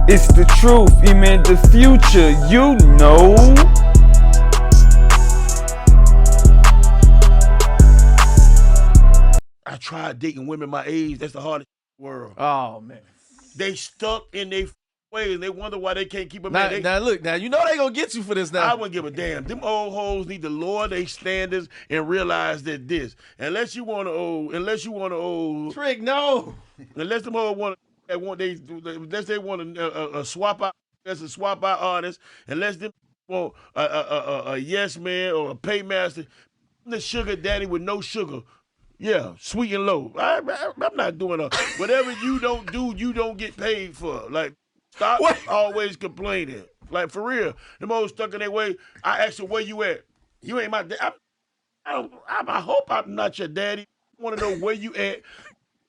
It's the truth, even the future, you know. I tried dating women my age. That's the hardest in the world. Oh man. They stuck in their ways. They wonder why they can't keep a man. Now look, now you know they gonna get you for this now. I wouldn't give a damn. Them old hoes need to lower their standards and realize that unless you want to old Trick, no. unless them hoes unless they want a swap out, that's a swap out artist, unless them want a yes man or a paymaster, the sugar daddy with no sugar. Yeah, sweet and low. I'm not doing whatever you don't do, you don't get paid for. Like, stop always complaining. Like, for real. Them old stuck in their way. I asked her, where you at? You ain't my dad. I hope I'm not your daddy. I want to know where you at in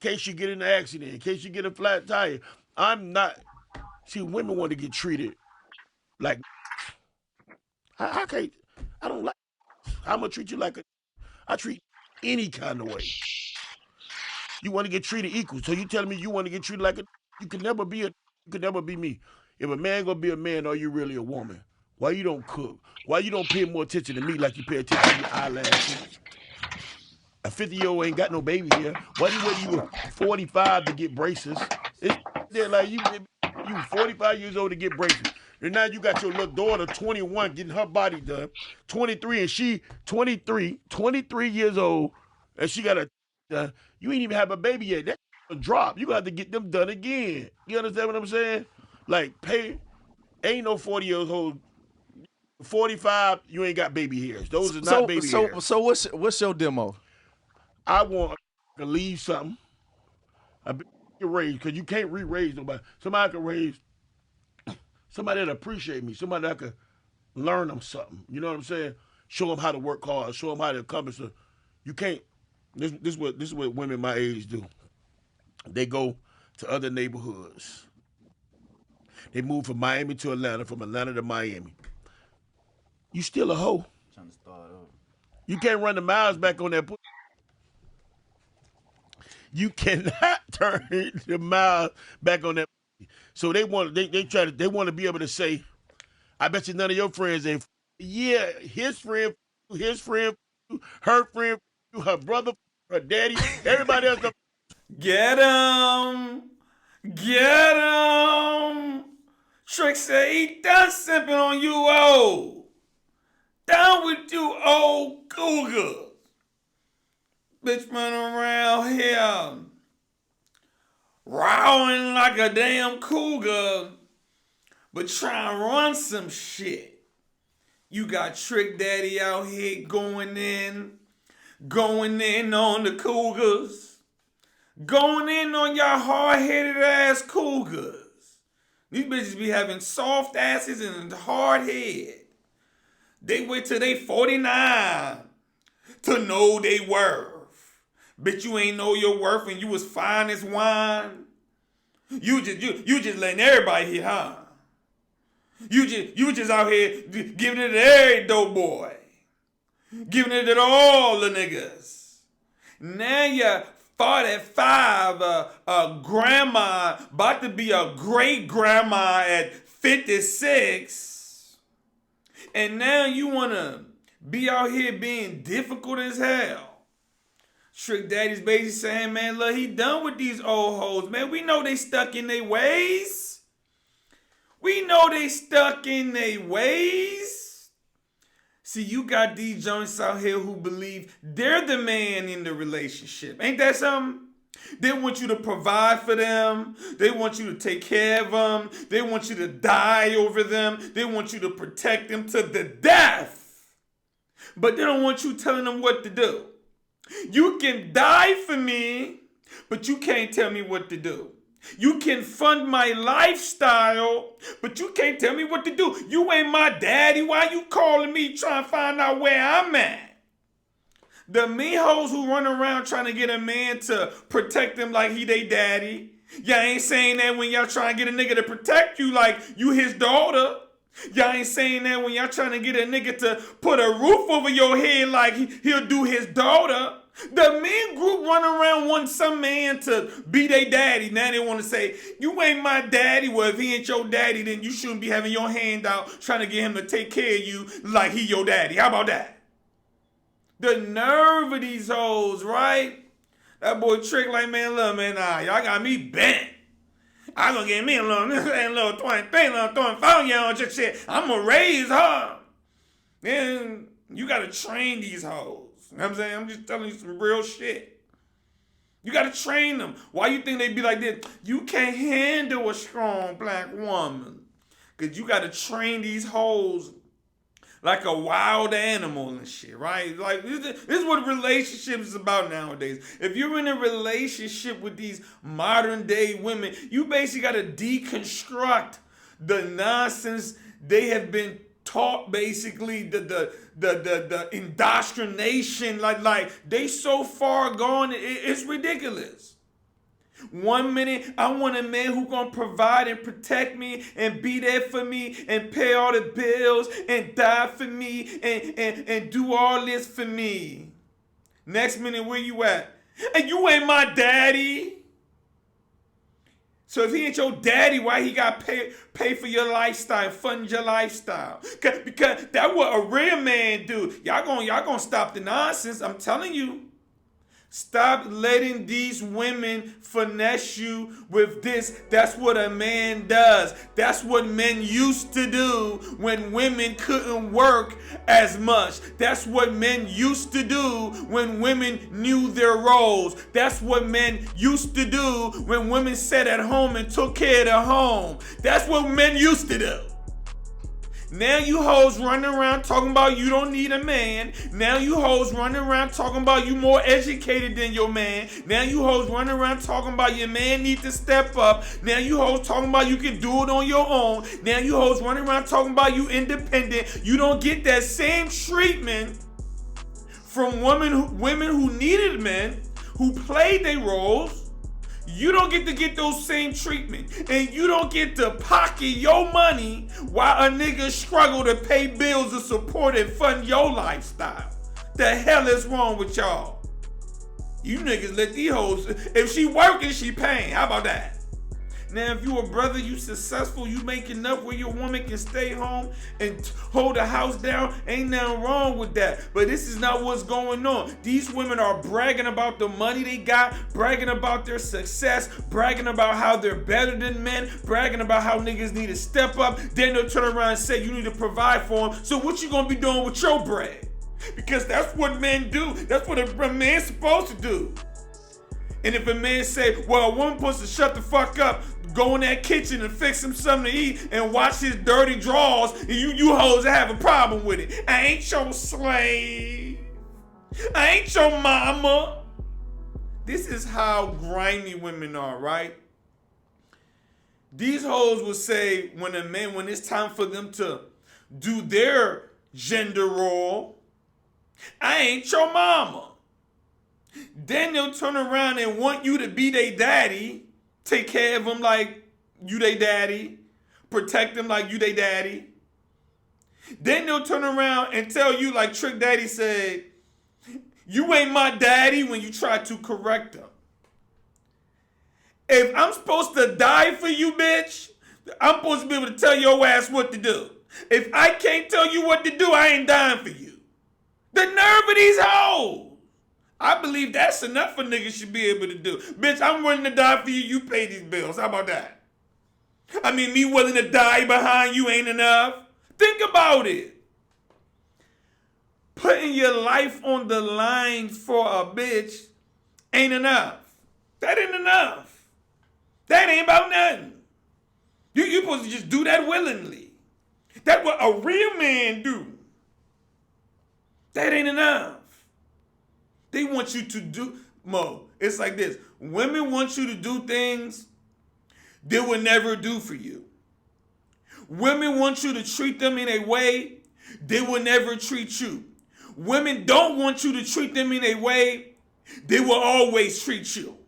case you get in an accident, in case you get a flat tire. I'm not. See, women want to get treated like, I can't, I don't like, I'm going to treat you like I treat any kind of way. You want to get treated equal. So you telling me you want to get treated like you could never be me. If a man gonna be a man, are you really a woman? Why you don't cook? Why you don't pay more attention to me like you pay attention to your eyelashes? A 50-year-old ain't got no baby here. Why you wait you were 45 to get braces? It's like you 45 years old to get braces. And now you got your little daughter, 21, getting her body done. 23, and she 23 years old, and she got you ain't even have a baby yet. That's a drop. You got to get them done again. You understand what I'm saying? Like, ain't no 40 years old. 45, you ain't got baby hairs. Those are not baby hairs. So what's your demo? I want to leave something. I be raised, because you can't re-raise nobody. Somebody can raise somebody that appreciate me. Somebody that could learn them something. You know what I'm saying? Show them how to work hard. Show them how to accomplish it. You can't. This is what women my age do. They go to other neighborhoods. They move from Miami to Atlanta, from Atlanta to Miami. You still a hoe. Trying to start over. You can't run the miles back on that pussy. You cannot turn the miles back on that pussy. So they want to be able to say, I bet you none of your friends ain't. Yeah, his friend, her friend, her brother, her daddy, everybody else. Get him! Get him! Trick said he done simping on you, old. Down with you, old cougar. Bitch running around here rowing like a damn cougar, but trying to run some shit. You got Trick Daddy out here going in on the cougars, going in on y'all hard-headed ass cougars. These bitches be having soft asses and hard head. They wait till they 49 to know they worth. Bitch, you ain't know your worth when you was fine as wine. You just letting everybody hit, huh? You just out here giving it to every dope boy. Giving it to all the niggas. Now you 45, a grandma, about to be a great grandma at 56. And now you want to be out here being difficult as hell. Trick Daddy's basically saying, man, look, he done with these old hoes, man. We know they stuck in their ways. See, you got these joints out here who believe they're the man in the relationship. Ain't that something? They want you to provide for them. They want you to take care of them. They want you to die over them. They want you to protect them to the death. But they don't want you telling them what to do. You can die for me, but you can't tell me what to do. You can fund my lifestyle, but you can't tell me what to do. You ain't my daddy. Why you calling me trying to find out where I'm at? The me hoes who run around trying to get a man to protect them like he they daddy. Y'all ain't saying that when y'all trying to get a nigga to protect you like you his daughter. Y'all ain't saying that when y'all trying to get a nigga to put a roof over your head like he'll do his daughter. The men group run around wanting some man to be their daddy. Now they want to say, you ain't my daddy. Well, if he ain't your daddy, then you shouldn't be having your hand out trying to get him to take care of you like he your daddy. How about that? The nerve of these hoes, right? That boy Trick like, man, look, man, nah, y'all got me bent. I'm going to get me a little 23, little 24 year old shit. I'm going to raise her. Then you got to train these hoes. You know what I'm saying? I'm just telling you some real shit. You got to train them. Why you think they be like this? You can't handle a strong black woman. Because you got to train these hoes like a wild animal and shit, right? Like, this is what relationships is about nowadays. If you're in a relationship with these modern day women, you basically got to deconstruct the nonsense they have been taught, basically, the indoctrination. Like they so far gone, it's ridiculous. 1 minute, I want a man who gonna provide and protect me and be there for me and pay all the bills and die for me and do all this for me. Next minute, where you at? And you ain't my daddy. So if he ain't your daddy, why he got pay for your lifestyle, fund your lifestyle? Because that's what a real man do. Y'all gonna stop the nonsense. I'm telling you. Stop letting these women finesse you with this. That's what a man does. That's what men used to do when women couldn't work as much. That's what men used to do when women knew their roles. That's what men used to do when women sat at home and took care of the home. That's what men used to do. Now you hoes running around talking about you don't need a man. Now you hoes running around talking about you more educated than your man. Now you hoes running around talking about your man need to step up. Now you hoes talking about you can do it on your own. Now you hoes running around talking about you independent. You don't get that same treatment from women who needed men, who played their roles. You don't get to get those same treatment. And you don't get to pocket your money while a nigga struggle to pay bills to support and fund your lifestyle. The hell is wrong with y'all? You niggas let these hoes, if she working, she paying. How about that? Now, if you a brother, you successful, you make enough where your woman can stay home and hold the house down, ain't nothing wrong with that. But this is not what's going on. These women are bragging about the money they got, bragging about their success, bragging about how they're better than men, bragging about how niggas need to step up. Then they'll turn around and say you need to provide for them. So what you gonna be doing with your bread? Because that's what men do. That's what a man's supposed to do. And if a man say, well, a woman supposed to shut the fuck up, go in that kitchen and fix him something to eat and wash his dirty drawers, and you hoes have a problem with it. I ain't your slave. I ain't your mama. This is how grimy women are, right? These hoes will say when it's time for them to do their gender role, I ain't your mama. Then they'll turn around and want you to be their daddy, take care of them like you their daddy, protect them like you their daddy. Then they'll turn around and tell you, like Trick Daddy said, you ain't my daddy when you try to correct them. If I'm supposed to die for you, bitch, I'm supposed to be able to tell your ass what to do. If I can't tell you what to do, I ain't dying for you. The nerve of these hoes. I believe that's enough for niggas should be able to do. Bitch, I'm willing to die for you. You pay these bills. How about that? I mean, me willing to die behind you ain't enough. Think about it. Putting your life on the line for a bitch ain't enough. That ain't enough. That ain't about nothing. You supposed to just do that willingly. That's what a real man do. That ain't enough. They want you to do, it's like this. Women want you to do things they will never do for you. Women want you to treat them in a way they will never treat you. Women don't want you to treat them in a way they will always treat you.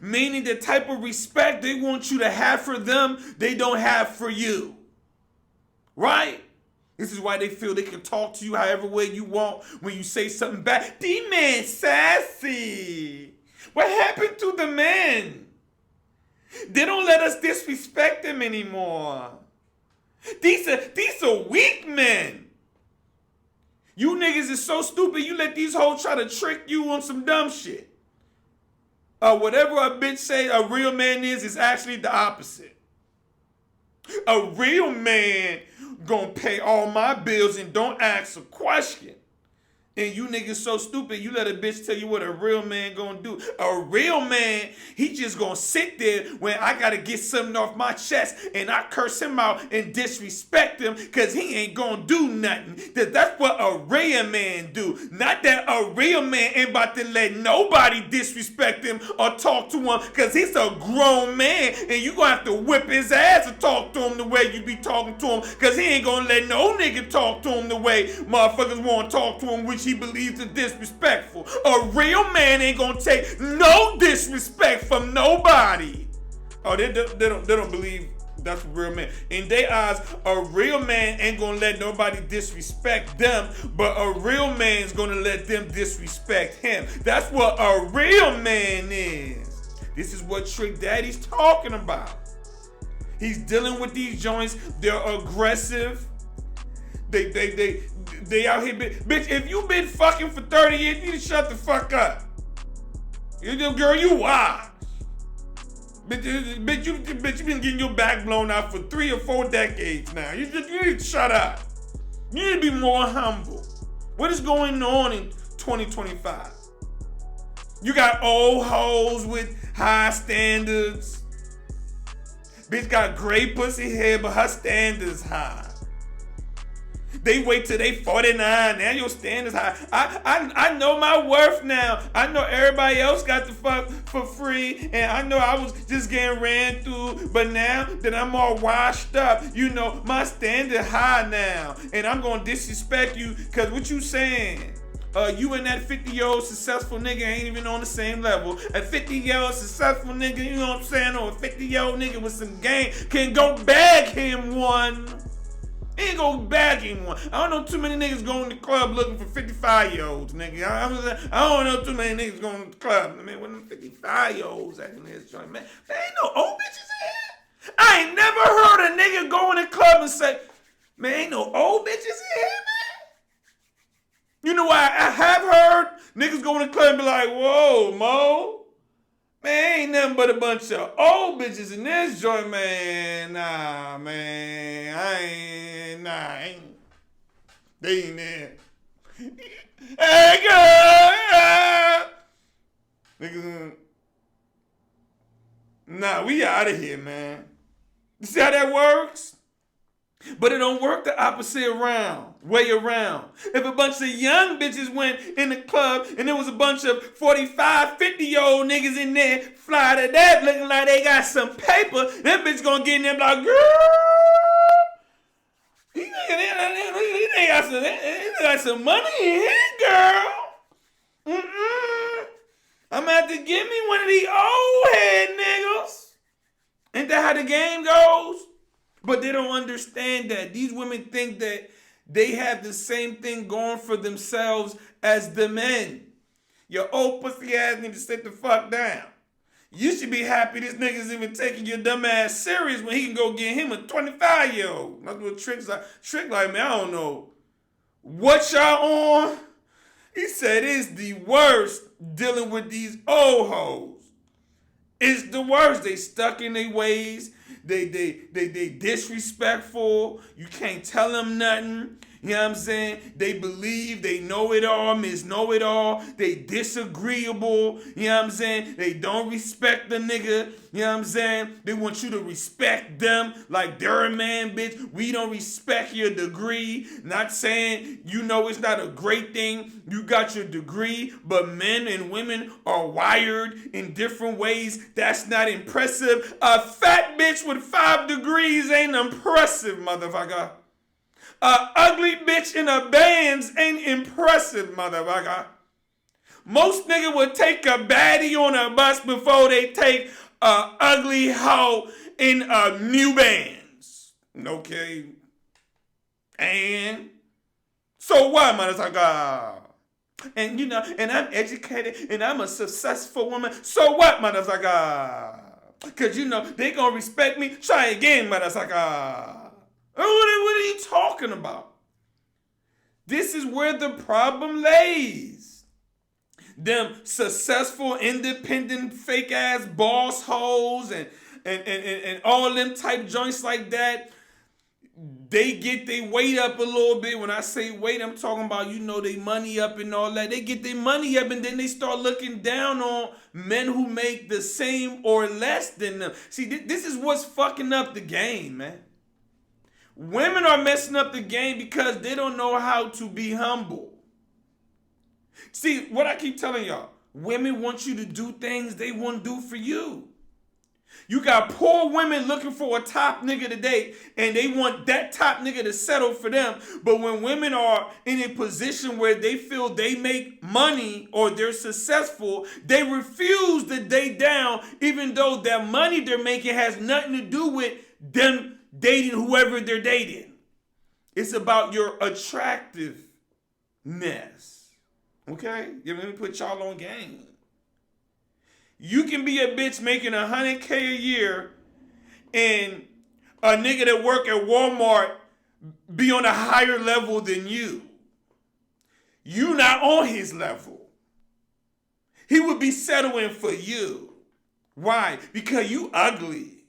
Meaning the type of respect they want you to have for them, they don't have for you. Right? This is why they feel they can talk to you however way you want when you say something bad. D-man sassy. What happened to the men? They don't let us disrespect them anymore. These are weak men. You niggas is so stupid, you let these hoes try to trick you on some dumb shit. Whatever a bitch say a real man is actually the opposite. A real man gonna pay all my bills and don't ask a question. And you niggas so stupid, you let a bitch tell you what a real man gonna do. A real man, he just gonna sit there when I gotta get something off my chest and I curse him out and disrespect him because he ain't gonna do nothing. That's what a real man do. Not that a real man ain't about to let nobody disrespect him or talk to him because he's a grown man and you gonna have to whip his ass and talk to him the way you be talking to him because he ain't gonna let no nigga talk to him the way motherfuckers wanna talk to him, which he believes is disrespectful. A real man ain't gonna take no disrespect from nobody. Oh, they don't believe that's a real man. In their eyes, a real man ain't gonna let nobody disrespect them, but a real man's gonna let them disrespect him. That's what a real man is. This is what Trick Daddy's talking about. He's dealing with these joints. They're aggressive. They out here, bitch. If you been fucking for 30 years, you need to shut the fuck up. Girl, you watch. Bitch, you been getting your back blown out for 3 or 4 decades now. You need to shut up. You need to be more humble. What is going on in 2025? You got old hoes with high standards. Bitch got great pussy hair, but her standards high. They wait till they 49. Now your standards high. I know my worth now. I know everybody else got the fuck for free. And I know I was just getting ran through. But now that I'm all washed up, you know, my standard high now. And I'm going to disrespect you because what you saying? You and that 50-year-old successful nigga ain't even on the same level. A 50-year-old successful nigga, you know what I'm saying? Or a 50-year-old nigga with some game can go bag him one. He ain't gonna bag him one. I don't know too many niggas going to the club looking for 55-year-olds, nigga. I don't know too many niggas going to the club. Man, when them 55-year-olds acting this joint, man, there ain't no old bitches in here. I ain't never heard a nigga go in the club and say, man, ain't no old bitches in here, man. You know why I have heard niggas go in the club and be like, whoa, Mo. Man, ain't nothing but a bunch of old bitches in this joint, man. Nah, man. I ain't. They ain't there. Hey, girl. Niggas. Nah, we out of here, man. You see how that works? But it don't work the opposite way around. If a bunch of young bitches went in the club and there was a bunch of 45, 50-year-old niggas in there, fly to that looking like they got some paper, that bitch gonna get in there and be like, girl, he got some money in here, girl. I'm gonna have to give me one of these old head niggas. Ain't that how the game goes? But they don't understand that. These women think that they have the same thing going for themselves as the men. Your old pussy ass need to sit the fuck down. You should be happy this nigga's even taking your dumb ass serious when he can go get him a 25-year-old. That's what Trick's like. Trick like, man, I don't know what y'all on. He said it's the worst dealing with these old hoes. It's the worst. They stuck in their ways. They disrespectful. You can't tell them nothing. You know what I'm saying? They believe they know it all, know it all. They disagreeable. You know what I'm saying? They don't respect the nigga. You know what I'm saying? They want you to respect them like they're a man, bitch. We don't respect your degree. Not saying you know it's not a great thing. You got your degree, but men and women are wired in different ways. That's not impressive. A fat bitch with 5 degrees ain't impressive, motherfucker. A ugly bitch in a bands ain't impressive, motherfucker. Most niggas would take a baddie on a bus before they take a ugly hoe in a New Bands. Okay. And so what, motherfucker? And and I'm educated and I'm a successful woman. So what, motherfucker? Because they gonna respect me. Try again, motherfucker. What are you talking about? This is where the problem lays. Them successful, independent, fake ass boss hoes and all them type joints like that. They get their weight up a little bit. When I say weight, I'm talking about, they money up and all that. They get their money up and then they start looking down on men who make the same or less than them. See, this is what's fucking up the game, man. Women are messing up the game because they don't know how to be humble. See, what I keep telling y'all, women want you to do things they won't do for you. You got poor women looking for a top nigga to date, and they want that top nigga to settle for them. But when women are in a position where they feel they make money or they're successful, they refuse to date down, even though that money they're making has nothing to do with them dating whoever they're dating. It's about your attractiveness. Okay? Let me put y'all on game. You can be a bitch making $100K a year and a nigga that work at Walmart be on a higher level than you. You not on his level. He would be settling for you. Why? Because you ugly.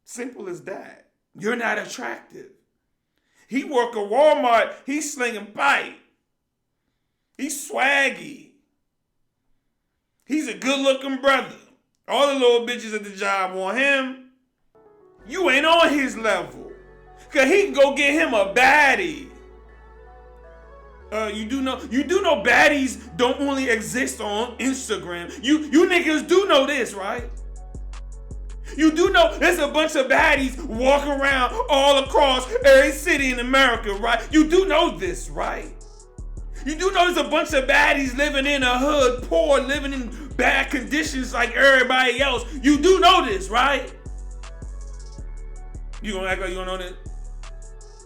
Simple as that. You're not attractive. He work at Walmart. He's slinging pipe. He's swaggy. He's a good-looking brother. All the little bitches at the job want him. You ain't on his level. Because he can go get him a baddie. You do know baddies don't only exist on Instagram. You niggas do know this, right? You do know there's a bunch of baddies walking around all across every city in America, right? You do know this, right? You do know there's a bunch of baddies living in a hood, poor, living in bad conditions like everybody else. You do know this, right? You gonna act like you don't know that?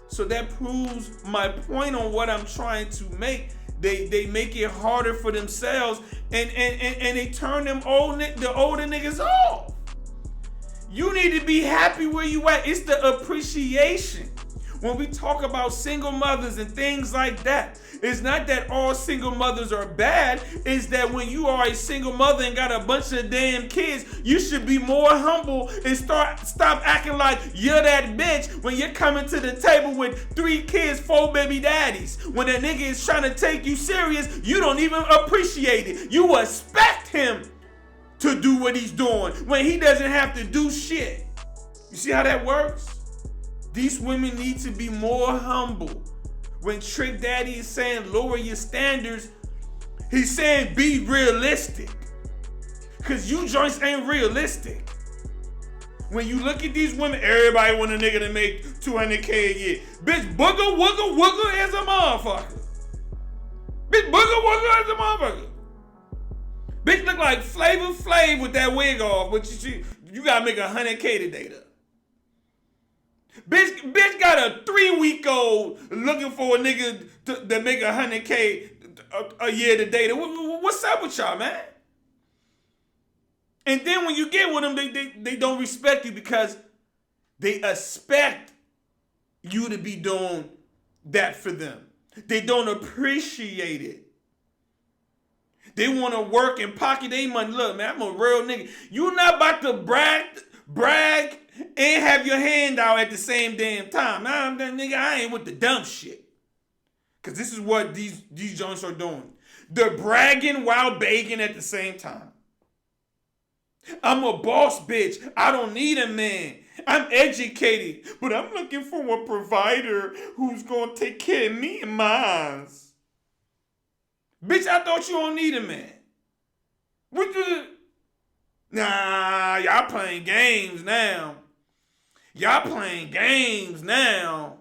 So that proves my point on what I'm trying to make. They make it harder for themselves and they turn the older niggas off. You need to be happy where you at. It's the appreciation. When we talk about single mothers and things like that, it's not that all single mothers are bad. It's that when you are a single mother and got a bunch of damn kids, you should be more humble and stop acting like you're that bitch when you're coming to the table with 3 kids, 4 baby daddies. When a nigga is trying to take you serious, you don't even appreciate it. You expect him to do what he's doing when he doesn't have to do shit. You see how that works? These women need to be more humble. When Trick Daddy is saying lower your standards, he's saying be realistic. Because you joints ain't realistic. When you look at these women, everybody want a nigga to make $200K a year. Bitch, booger, wooger, wooger as a motherfucker. Bitch, booger, wooger as a motherfucker. Bitch look like Flavor Flav with that wig off, but you gotta make $100K to date her. Bitch got a 3-week-old looking for a nigga to make $100K a year to date her. What's up with y'all, man? And then when you get with them, they don't respect you because they expect you to be doing that for them. They don't appreciate it. They want to work and pocket their money. Look, man, I'm a real nigga. You not about to brag and have your hand out at the same damn time. Nah, nigga, I ain't with the dumb shit. Because this is what these joints are doing. They're bragging while begging at the same time. I'm a boss bitch. I don't need a man. I'm educated, but I'm looking for a provider who's going to take care of me and mine. Bitch, I thought you don't need a man. Nah, y'all playing games now. Y'all playing games now.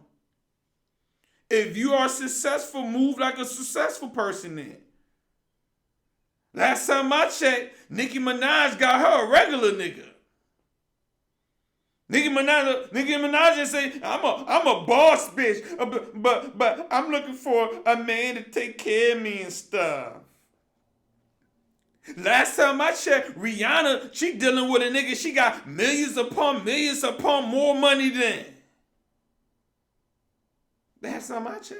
If you are successful, move like a successful person then. Last time I checked, Nicki Minaj got her a regular nigga. Nicki Minaj say, I'm a boss bitch, but I'm looking for a man to take care of me and stuff. Last time I checked, Rihanna, she dealing with a nigga, she got millions upon more money than. Last time I checked.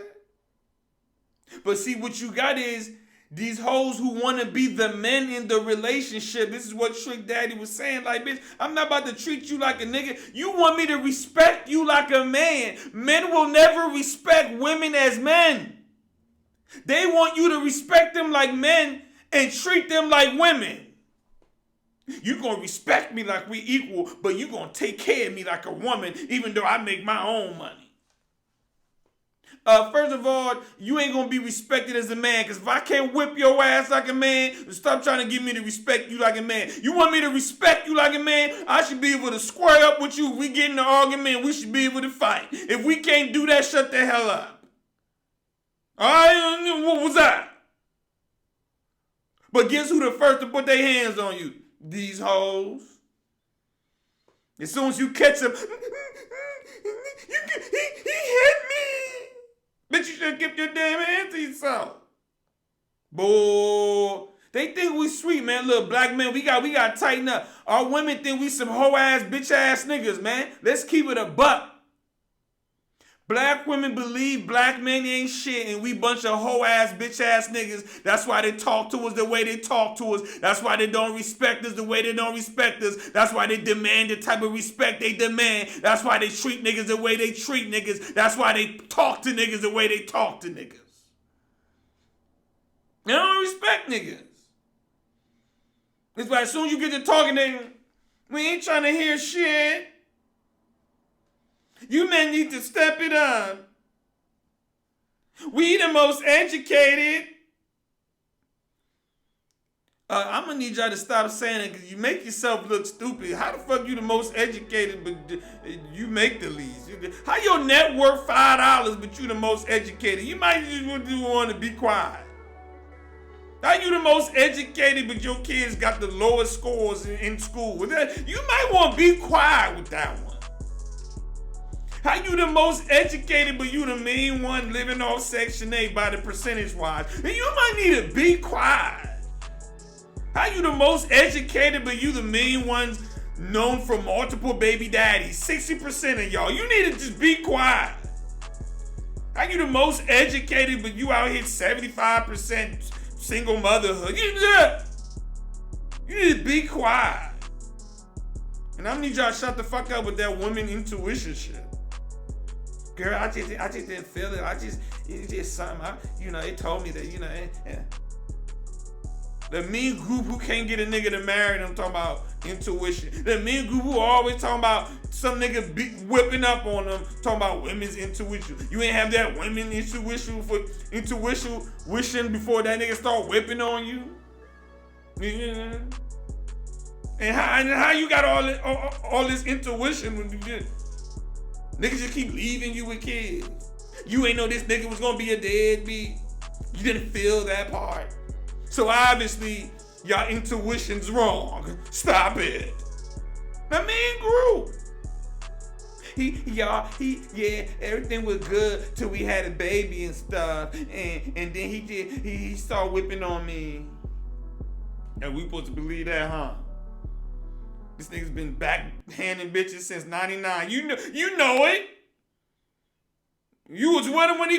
But see, what you got is these hoes who want to be the men in the relationship. This is what Trick Daddy was saying. Like, bitch, I'm not about to treat you like a nigga. You want me to respect you like a man. Men will never respect women as men. They want you to respect them like men and treat them like women. You gonna respect me like we equal, but you gonna take care of me like a woman, even though I make my own money. First of all, you ain't gonna be respected as a man, because if I can't whip your ass like a man, stop trying to get me to respect you like a man. You want me to respect you like a man? I should be able to square up with you. If we get in an argument, we should be able to fight. If we can't do that, shut the hell up. Alright, what was that? But guess who the first to put their hands on you? These hoes. As soon as you catch them, he hit me. Bitch, you should give your damn hand to yourself. Boy, they think we sweet, man. Look, black men, we got to tighten up. Our women think we some hoe ass, bitch ass niggas, man. Let's keep it a buck. Black women believe black men ain't shit, and we bunch of hoe ass, bitch ass niggas. That's why they talk to us the way they talk to us. That's why they don't respect us the way they don't respect us. That's why they demand the type of respect they demand. That's why they treat niggas the way they treat niggas. That's why they talk to niggas the way they talk to niggas. They don't respect niggas. That's why as soon as you get to talking to them, we ain't trying to hear shit. You men need to step it up. We the most educated. I'm going to need y'all to stop saying it because you make yourself look stupid. How the fuck you the most educated but you make the least? How your net worth $5 but you the most educated? You might just want to be quiet. How you the most educated but your kids got the lowest scores in school? You might want to be quiet with that one. How you the most educated, but you the main one living off Section 8 by the percentage wise? And you might need to be quiet. How you the most educated, but you the main ones known for multiple baby daddies? 60% of y'all. You need to just be quiet. How you the most educated, but you out here 75% single motherhood? You need to be quiet. And I'm gonna need y'all to shut the fuck up with that woman intuition shit. Girl, I just didn't feel it. It's just something. They told me that, The mean group who can't get a nigga to marry them talking about intuition. The mean group who always talking about some nigga whipping up on them talking about women's intuition. You ain't have that women intuition wishing before that nigga start whipping on you. And how you got all this intuition when you just niggas just keep leaving you with kids. You ain't know this nigga was gonna be a deadbeat. You didn't feel that part. So obviously, y'all intuition's wrong. Stop it. The man grew. Everything was good till we had a baby and stuff. And then he started whipping on me. And we supposed to believe that, huh? This nigga's been backhanding bitches since 99. You know it. You was with him when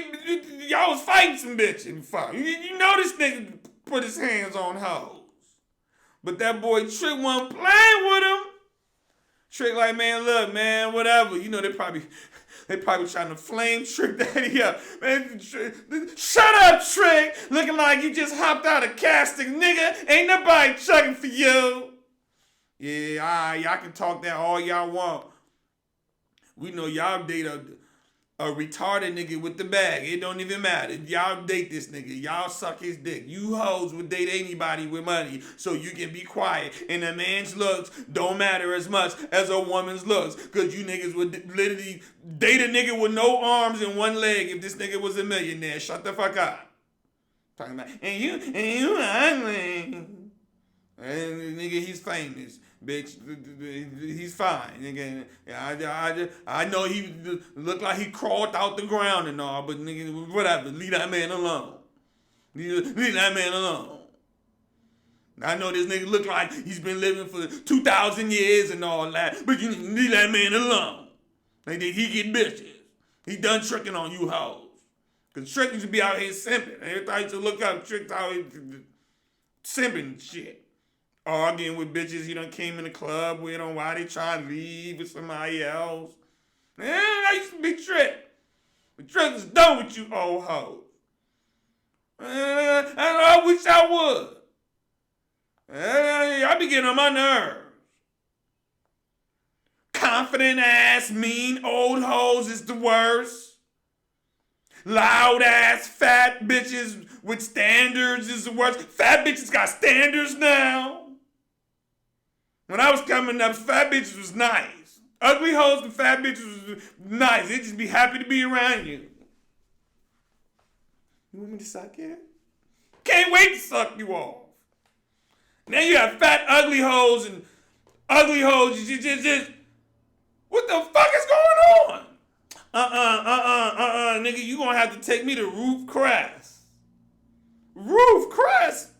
y'all was fighting some bitches. You know this nigga put his hands on hoes. But that boy Trick wasn't playing with him. Trick like, man, look, man, whatever. They probably trying to flame Trick Daddy up. Man, shut up, Trick. Looking like you just hopped out of casting, nigga. Ain't nobody checking for you. Yeah, y'all can talk that all y'all want. We know y'all date a retarded nigga with the bag. It don't even matter. Y'all date this nigga. Y'all suck his dick. You hoes would date anybody with money so you can be quiet. And a man's looks don't matter as much as a woman's looks. Because you niggas would literally date a nigga with no arms and one leg if this nigga was a millionaire. Shut the fuck up. Talking about, and you ugly. And nigga, he's famous. bitch, he's fine. Nigga, I know he looked like he crawled out the ground and all, but nigga, whatever. Leave that man alone. Leave that man alone. I know this nigga look like he's been living for 2,000 years and all that, but you leave that man alone. Like, he get bitches. He done tricking on you hoes. Because Trick used to be out here simping. Every time you used to look up, Trick's out here simping and shit. Arguing with bitches he done came in the club with on why they trying to leave with somebody else. Man, I used to be Trick. But Trick is done with you old hoes. I wish I would. I be getting on my nerves. Confident ass, mean old hoes is the worst. Loud ass fat bitches with standards is the worst. Fat bitches got standards now. When I was coming up, fat bitches was nice. Ugly hoes and fat bitches was nice. They just be happy to be around you. You want me to suck it? Can't wait to suck you off. Now you have fat ugly hoes and ugly hoes. Just what the fuck is going on? Nigga, you gonna have to take me to Roof Crest. Roof Crest?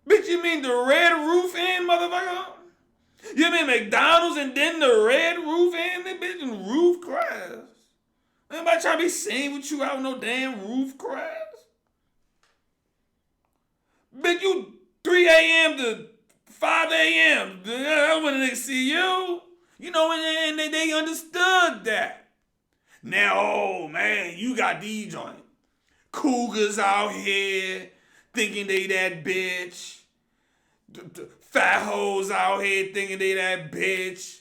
Bitch, you mean the Red Roof Inn, motherfucker? You mean McDonald's and then the Red Roof Inn, bitch, and Roof Crest? Anybody trying to be seen with you out no damn Roof Crest? Bitch, you 3 a.m. to 5 a.m. That's when they see you. You know, and they understood that. Now, oh man, you got these joints. Cougars out here thinking they that bitch. Fat hoes out here thinking they that bitch.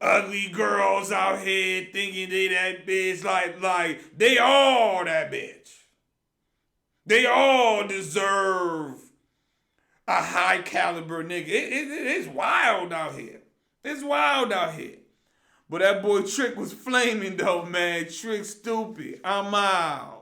Ugly girls out here thinking they that bitch. Like they all that bitch. They all deserve a high caliber nigga. It's wild out here. It's wild out here. But that boy Trick was flaming though, man. Trick stupid. I'm out.